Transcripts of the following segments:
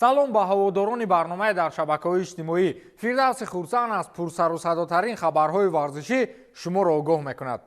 салом ба ҳаводорони барномаи дар шабакаҳои иҷтимоӣ. Фирдавси Хурсан аз пурсарусадотарин хабарҳои варзишӣ шуморо огоҳ мекунад.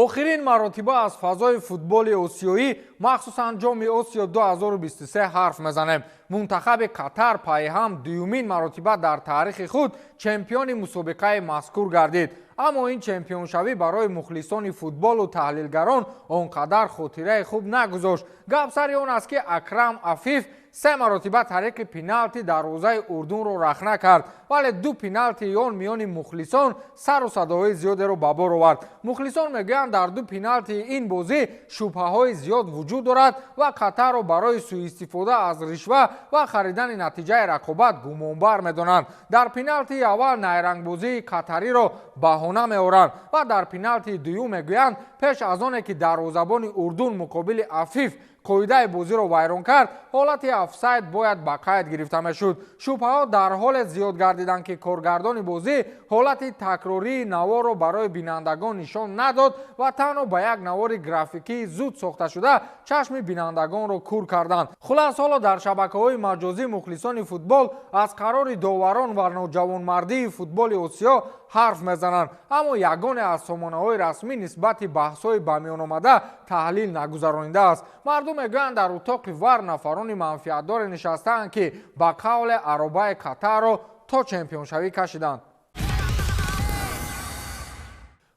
охирин маротиба аз фазои футболи осиёӣ, махсусан ҷоми Осиё 2023 ҳарф мезанем. Мунтахаби Қатар пайҳам дуюмин маротиба дар таърихи худ чемпиони мусобиқаи мазкур гардид. аммо ин чемпионшавӣ барои мухлисони футболу таҳлилгарон он қадар хотираи хуб нагузошт. гап сари он аст ки Акрам Афиф 3 маротиба тариқи пеналти дарвозаи Урдунро рахна кард, вале 2 пеналтии он миёни мухлисон сару садоҳои зиёдеро ба бор овард. мухлисон мегӯянд дар 2 пеналтии ин бозӣ шубҳаҳои зиёд вуҷуд дорад ва Қатарро барои сӯистифода аз ришва ва харидани натиҷаи рақобат гумонбар медонанд. дар пеналтии аввал найрангбозии қатариро баҳона меоранд ва дар пеналтии дуюм мегӯянд пеш аз оне ки дарвозабони Урдун муқобили Афиф қоидаи бозиро вайрон кард, ҳолати офсайд бояд ба қайд гирифта мешуд. шубҳаҳо дар ҳоле зиёд гардиданд ки коргардони бозӣ ҳолати такрории наворро барои бинандагон нишон надод ва танҳо ба як навори графикии зуд сохташуда чашми бинандагонро кур карданд. хулас ҳоло дар шабакаҳои маҷозӣ мухлисони футбол аз қарори доварон ва ноҷавонмардии футболи Осиё ҳарф мезананд, аммо ягоне аз сомонаҳои расмӣ нисбати баҳсҳои ба миёномада таҳлил нагузаронда аст. мардум мегӯянд дар утоқи вар нафарони манфиатдоре нишастаанд ки ба қавле аробаи Қатарро то чемпионшавӣ кашиданд.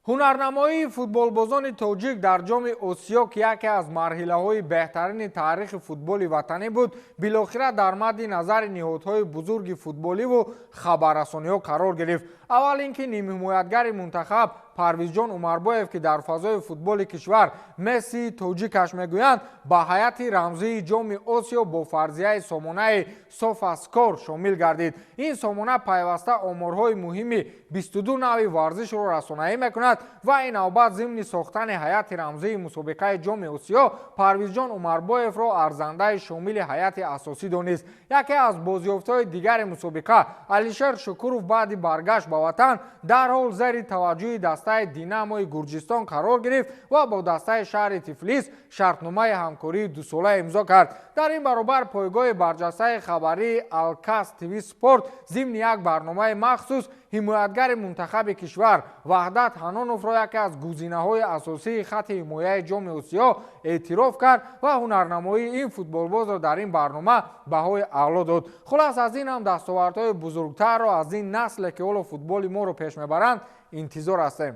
ҳунарнамоии футболбозони тоҷик дар ҷоми Осиё ки яке аз марҳилаҳои беҳтарини таърихи футболи ватанӣ буд, билохира дар мадди назари ниҳодҳои бузурги футболиву хабаррасониҳо қарор гирифт. аввал ин ки нимҳимоятгари мунтахаб Парвизҷон Умарбоев ки дар фазои футболи кишвар Мессии тоҷикаш мегӯянд, ба ҳайати рамзии ҷоми Осиё бо фарзияи сомонаи Софаскор шомил гардид. ин сомона пайваста оморҳои муҳими 22 нави варзишро расонаӣ мекунад ва ин навбат зимни сохтани ҳайати рамзии мусобиқаи ҷоми Осиё Парвизҷон Умарбоевро арзандаи шомили ҳайати асосӣ донист. яке аз бозёфтаҳои дигари мусобиқа Алишер Шукуров баъди баргашт ба ватан дарҳол зери таваҷҷӯҳи дастаи Динамои Гурҷистон қарор гирифт ва бо дастаи шаҳри Тифлис шартномаи ҳамкории дусола имзо кард. дар ин баробар пойгоҳи барҷастаи хабарии Алкас ТВ Спорт зимни як барномаи махсус ҳимоятгари мунтахаби кишвар Ваҳдат Ҳаноновро яке аз гузинаҳои асосии хатти ҳимояи ҷоми Осиё эътироф кард ва ҳунарнамоии ин футболбозро дар ин барнома баҳои аъло дод. хулас аз ин ҳам дастовардҳои бузургтарро аз ин насле ки ҳоло футболи моро пеш мебаранд интизор ҳастем.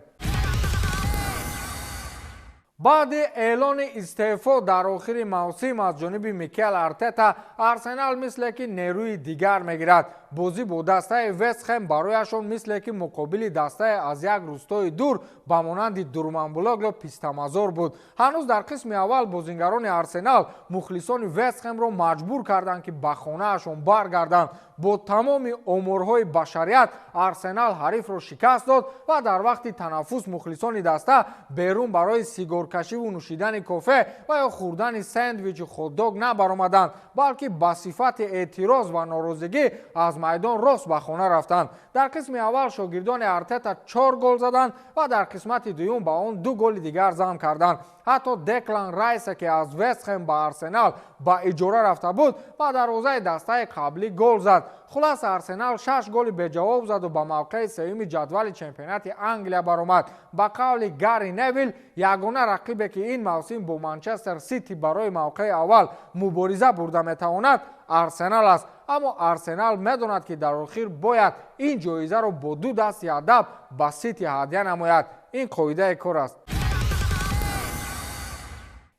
баъди эълони истеъфо дар охири мавсим аз ҷониби Микел Артета, Арсенал мисле ки нерӯи дигар мегирад. бозӣ бо дастаи Вест Хэм барояшон мисле ки муқобили дастае аз як рӯстои дур ба монанди Дурманбулог ё Пистамазор буд. ҳанӯз дар қисми аввал бозингарони Арсенал мухлисони Вест Хэмро маҷбур карданд ки ба хонаашон баргарданд. бо тамоми оморҳои башарият Арсенал ҳарифро шикаст дод ва дар вақти танаффус мухлисони даста берун барои сигоркашиву нӯшидани кофе ва ё хӯрдани сендвичу хотдог набаромаданд, балки ба сифати эътироз ва норозигӣ аз майдон рост ба хона рафтанд. дар қисми аввал шогирдони Артета 4 гол заданд ва дар қисмати дуюм ба он 2 голи дигар зам карданд. ҳатто Деклан Райсе ки аз Вест Хэм ба Арсенал ба иҷора рафта буд, ба дарвозаи дастаи қаблӣ гол зад. хулас Арсенал 6 голи беҷавоб заду ба мавқеи сеюми ҷадвали чемпионати Англия баромад. ба қавли Гари Невил, ягона рақибе ки ин мавсим бо Манчестер Сити барои мавқеи аввал мубориза бурда метавонад Арсенал аст. аммо Арсенал медонад ки дар охир бояд ин ҷоизаро бо 2 дасти адаб ба Сити ҳадя намояд. ин қоидаи кор аст.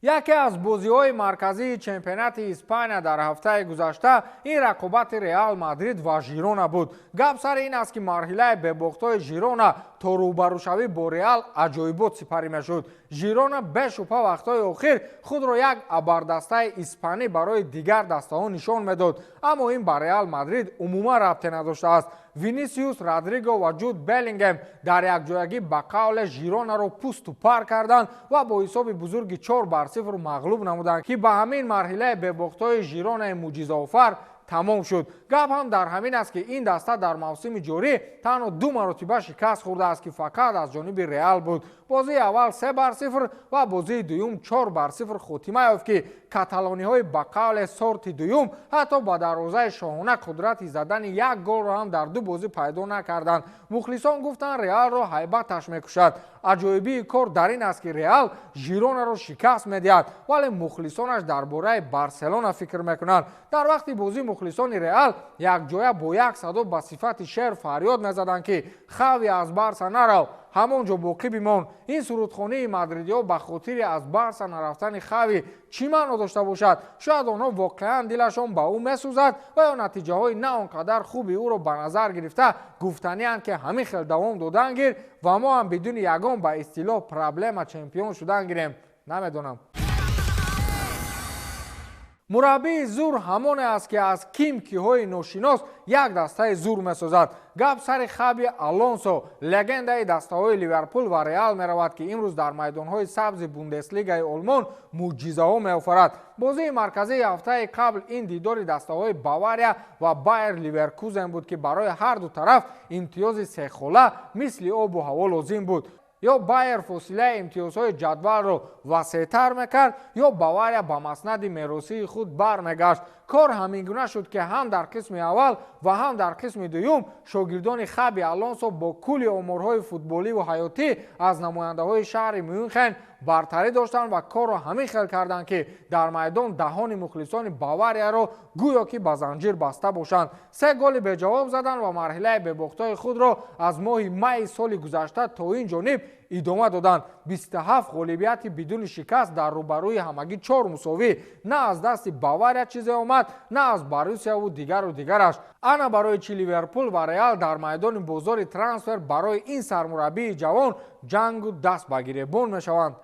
яке аз бозиҳои марказии чемпионати Испания дар ҳафтаи гузашта ин рақобати Реал Мадрид ва Жирона буд. гап сари ин аст ки марҳилаи бебохтои Жирона то рӯбарӯшавӣ бо Реал аҷоибот сипарӣ мешуд. Жирона бешубҳа вақтҳои охир худро як абардастаи испанӣ барои дигар дастаҳо нишон медод, аммо ин ба Реал Мадрид умуман рабте надоштааст. Винисиус, Родриго ва Ҷуд Беллингем дар якҷоягӣ ба қавле Жиронаро пусту пар карданд ва бо ҳисоби бузурги 4-0 мағлуб намуданд ки ба ҳамин марҳилаи бебохтои Жиронаи муъҷизаофар тамом шуд. гап ҳам дар ҳамин аст ки ин даста дар мавсими ҷорӣ танҳо 2 маротиба шикаст хӯрдааст ки фақат аз ҷониби Реал буд. бозии аввал 3-0 ва бозии дуюм 4-0 хотима ёфт ки каталониҳои ба қавле сорти дуюм ҳатто ба дарвозаи шоҳона қудрати задани як голро ҳам дар 2 бозӣ пайдо накарданд. мухлисон гуфтанд Реалро ҳайбаташ мекушад. аҷоибии кор дар ин аст ки Реал Жиронаро шикаст медиҳад, вале мухлисонаш дар бораи Барселона фикр мекунанд. дар вақти бозии мухлисони Реал якҷоя бо як садо ба сифати шер фарёд мезаданд ки хави аз Барса нарав, ҳамон ҷо боқӣ бимон. ин сурудхонии мадридиҳо ба хотири аз Барса нарафтани хави чӣ маъно дошта бошад? шояд онҳо воқеан дилашон ба ӯ месӯзад ва ё натиҷаҳои на он қадар хуби ӯро ба назар гирифта гуфтанианд ки ҳамин хел давом додан гир ва мо ҳам бидуни ягон ба истилоҳ проблема чемпион шудан гирем. намедонам. мураббии зур ҳамоне аст ки аз кимкиҳои ношинос як дастаи зур месозад. гап сари Хаби Алонсо, легендаи дастаҳои Ливерпул ва Реал меравад ки имрӯз дар майдонҳои сабзи Бундеслигаи Олмон мӯъҷизаҳо меофарад. бозии марказии ҳафтаи қабл ин дидори дастаҳои Бавария ва Байер Ливеркузен буд ки барои ҳарду тараф имтиёзи сехола мисли обу ҳаво лозим буд. ё Байер фосилаи имтиёзҳои ҷадвалро васеътар мекард, ё Бавария ба маснади меросии худ бармегашт. кор ҳамин гуна шуд ки ҳам дар қисми аввал ва ҳам дар қисми дуюм шогирдони Хаби Алонсо бо кулли оморҳои футболиву ҳаётӣ аз намояндаҳои шаҳри Мюнхен бартарӣ доштанд ва корро ҳамин хел карданд ки дар майдон даҳони мухлисони Баварияро гӯё ки ба занҷир баста бошанд. 3 голи беҷавоб заданд ва марҳилаи бебохтаи худро аз моҳи майи соли гузашта то ин ҷониб идома доданд. 27 ғолибияти бидуни шикаст дар рӯбарӯи ҳамагӣ 4 мусовӣ. на аз дасти Бавария чизе омад, на аз Борусияву дигару дигараш. ана барои чӣ Ливерпул ва Реал дар майдони бозори трансфер барои ин сармураббии ҷавон ҷангу даст ба гиребон мешаванд.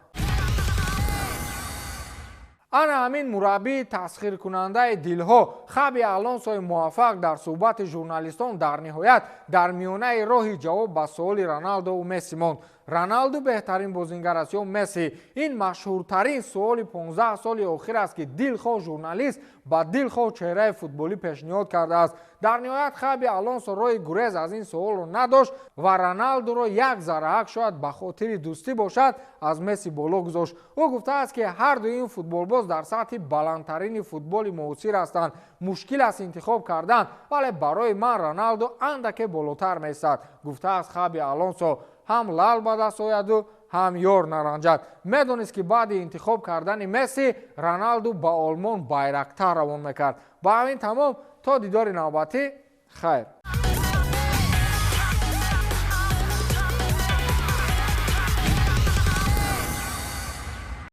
ана ҳамин мураббии тасхиркунандаи дилҳо Хаби Алонсои муваффақ дар суҳбати журналистон дар ниҳоят дар миёнаи роҳи ҷавоб ба суоли Роналду Месси монд. Роналду беҳтарин бозингар аст ё Месси? ин машҳуртарин суоли 15 соли охир аст ки дилхоҳ журналист ба дилхоҳ чеҳраи футболӣ пешниҳод кардааст. дар ниҳоят Хаби Алонсо роҳи гурез аз ин суолро надошт ва Роналдуро як зараҳак шояд ба хотири дӯстӣ бошад аз Месси боло гузошт. ӯ гуфтааст ки ҳарду ин футболбоз дар сатҳи баландтарини футболи муосир ҳастанд. мушкил аст интихоб кардан, вале барои ман Роналду андаке болотар меистад, гуфтааст Хаби Алонсо. ҳам лал ба даст ояду ҳам ёр наранҷад. медонист ки баъди интихоб кардани Месси Роналду ба Олмон байрактар равон мекард. ба ҳамин тамом то дидори навбатӣ хайр.